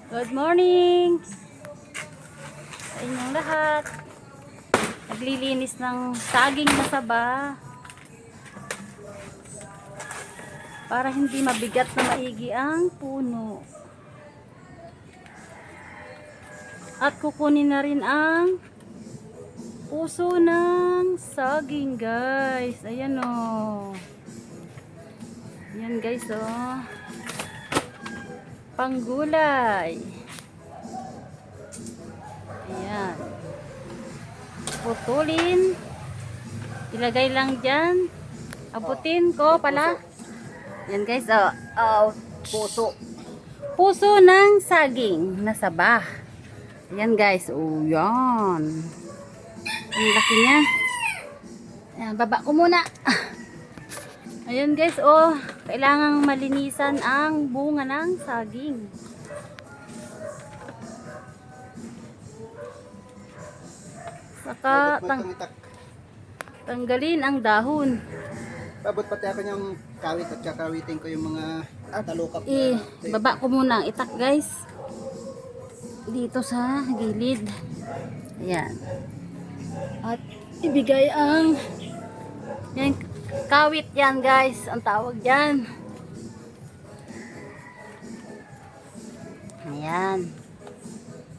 Good morning sa inyong lahat. Naglilinis ng saging na saba para hindi mabigat na maigi ang puno. At kukunin na rin ang puso ng saging, guys. Ayan o. Ayan guys o. Panggulay. Ayan. Putulin. Ilagay lang dyan. Abutin ko pala. Ayan guys o. Puso. Puso ng saging na saba. Ayan guys. O yan. Ang laki niya. Ayan, baba ko muna. Ayan guys, kailangang malinisan ang bunga ng saging. Saka tanggalin ang dahon. Babot pati ako niyang kawit at kakawitin ko yung mga talukap. Baba ko muna ang itak guys. Dito sa gilid. Ayan. At ibigay ang yan, kawit yan guys, ang tawag dyan. Ayan.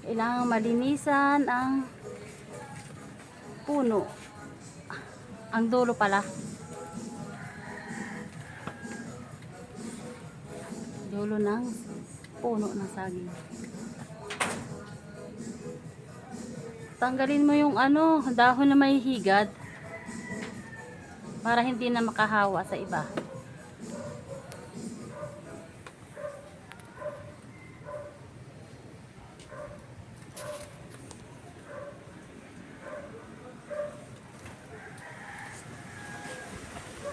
Kailangan malinisan ang puno. Ang dulo pala. Dulo ng puno ng saging. Tanggalin mo yung dahon na may higad. Para hindi na makahawa sa iba.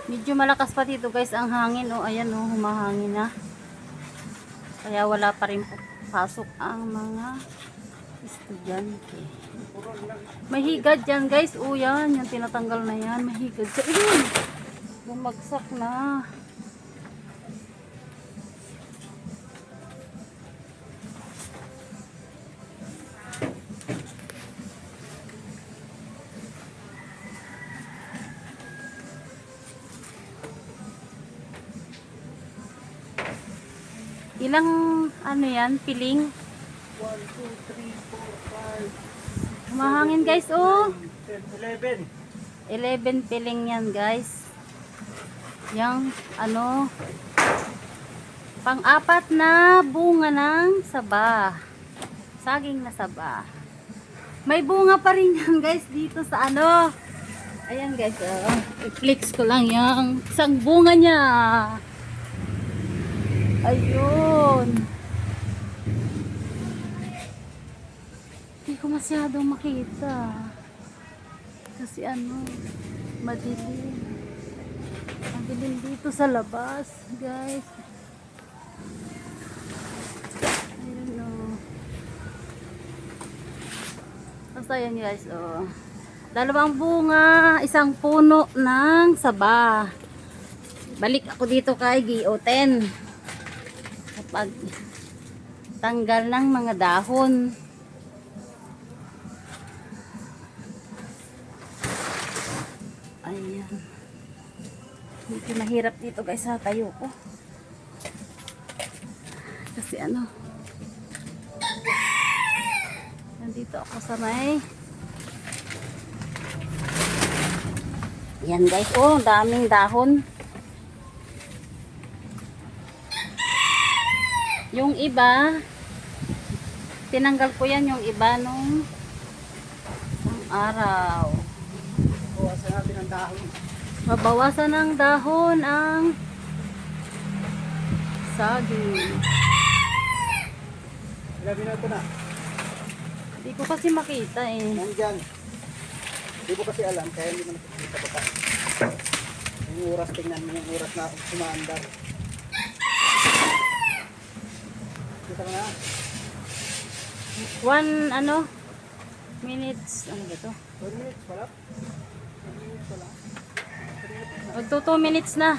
Medyo malakas pa dito guys ang hangin. Ayan humahangin na. Kaya wala pa rin pasok ang mga estudyante. May higad dyan guys. Yan. Yung tinatanggal na yan. May higad dyan. Ayun! Bumagsak na. Ilang yan? Piling? 1, 2, 3, 4, 5 Mahangin guys 11 piling yan guys. Yang pang-apat na bunga ng saba. Saging na saba. May bunga pa rin yan guys dito sa Ayan guys i-flex ko lang yung isang bunga niya. Ayun. Hindi ko masyadong makita. Kasi madilim. Madilim dito sa labas, guys. Ayun Basta yan guys, dalawang bunga, isang puno ng saba. Balik ako dito kay G.O.10. Kapag tanggal ng mga dahon. Ayan. Hindi mahirap dito guys sa tayo ko. Kasi nandito ako sa may yan guys. Daming dahon. Yung iba tinanggal ko yan yung iba nung araw. Bawasan natin ang dahon. Mabawasan ng dahon ang saging. Ilang minuto na? Hindi ko kasi makita Nandyan. Hindi mo kasi alam kaya hindi mo nakikita pa. Yung oras, tingnan mo yung oras na sumaandar. Kita mo na? 1 minutes. Ano ba ito? 2 minutes pala? 2 minutes pala? Magto 2 minutes na.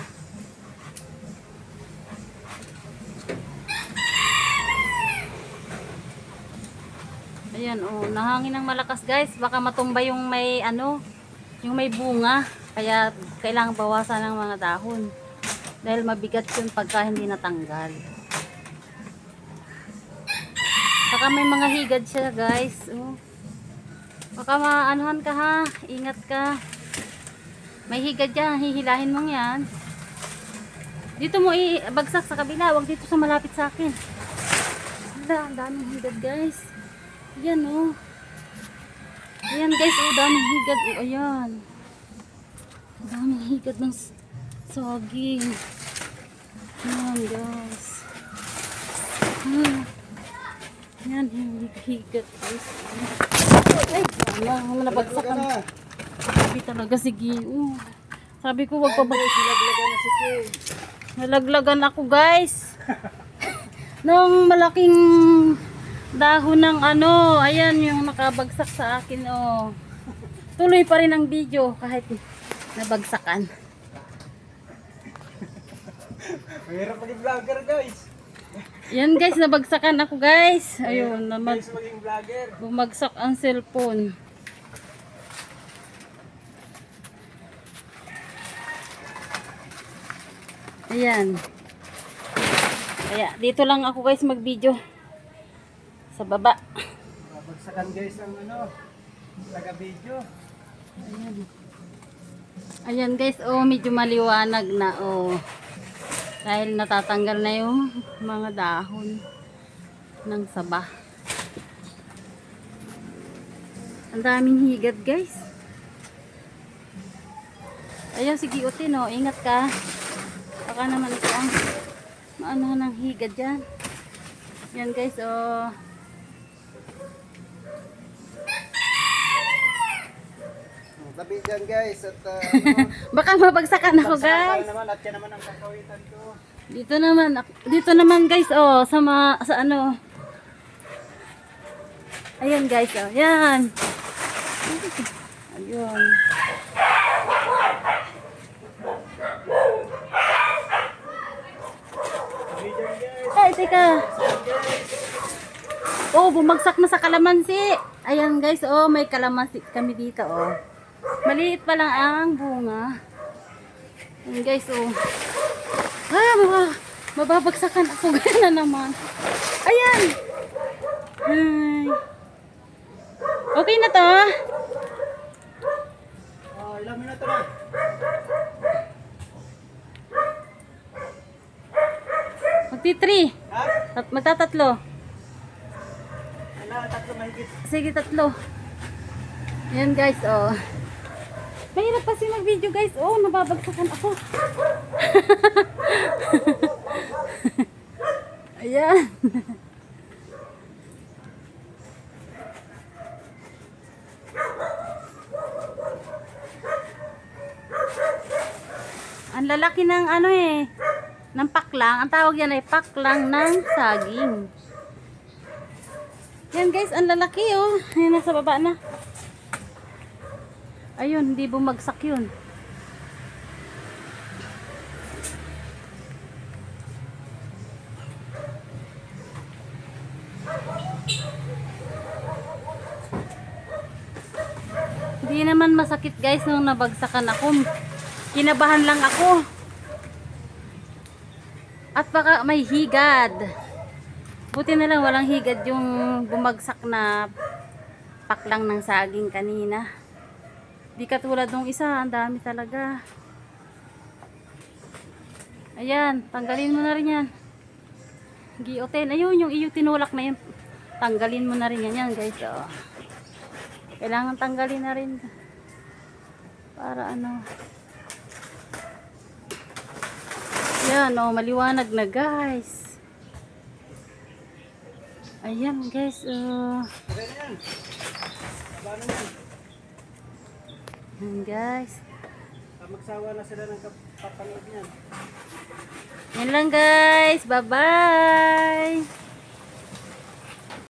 Ayan, oh, nahangin ng malakas guys. Baka matumba yung may ano, yung may bunga. Kaya kailangan bawasan ng mga dahon. Dahil mabigat yun pagka hindi natanggal. Saka may mga higad siya guys. Oh. Baka maanuhan ka ha. Ingat ka. May higad yan. Hihilahin mo yan. Dito mo ibagsak sa kabila. Huwag dito sa malapit sa akin. Hala, ang daming higad guys. Ayan oh. Ayan guys, oh, daming higad. Oh, ayan. Ang daming higad ng saging. Ayan guys. Ayan, higad guys. Ay, wala nabagsakan. Sabi talaga, sige. Sabi ko, wag pa ba. Nalaglagan na si Kim. Nalaglagan ako guys. Nung malaking dahon ng ano, ayan yung nakabagsak sa akin, oh. Tuloy pa rin ang video kahit nabagsakan. Mahirap maging vlogger guys. Yan guys, nabagsakan ako guys. Ayun, Guys, maging vlogger. bumagsak ang cellphone. Ayan. Kaya dito lang ako guys mag-video. Sa baba. Babagsakan guys ang ano, taga-video. Ayan. Ayan guys, oh, medyo maliwanag na, oh. Dahil natatanggal na yung mga dahon ng saba. Ang daming higad guys. Ayan, sige utin, oh. Ingat ka. Baka naman ito ang maano ng higad dyan. Yan guys, oh. Tabi dyan guys at Baka mabagsakan ako guys. naman at yan naman ang kakawitan ko. Dito naman guys, oh, sa ano. Ayan guys, oh. Yan. Ayun. Tabi dyan guys. Ay, teka. Oh, bumagsak na sa kalamansi. Ayan guys, oh, may kalamansi kami dito, oh. Maliit pa lang ang bunga. Ayan guys, oh. Mababagsakan ako. Gana naman. Ayan. Hi. Okay na to. Ilang minuto na? Magti-3. Ha? At magtatatlo. Ano, tatlo mahigit. Sige, tatlo. Ayan guys, oh. Mahirap kasi mag-video guys. Oh, nababagsakan ako. Ayan. Ang lalaki ng ano eh, ng paklang. Ang tawag yan ay paklang ng saging. Yan guys, ang lalaki oh. Ayan, nasa baba na. Ayun, hindi bumagsak yun. Hindi naman masakit guys nung nabagsakan ako. Kinabahan lang ako. At baka may higad. Buti na lang walang higad yung bumagsak na paklang ng saging kanina. Di katulad nung isa, ang dami talaga. Ayan, tanggalin mo na rin yan. Giotin, ayun yung iyo tinulak na yun. Tanggalin mo na rin yan guys. Oh. Kailangan tanggalin na rin. Para ano. Yan, oh, maliwanag na guys. Ayan guys. Oh. Okay na yan. Paano yan? Ayan guys. Magsawa na sila ng kapapanood niyan. Yan lang guys. Bye bye.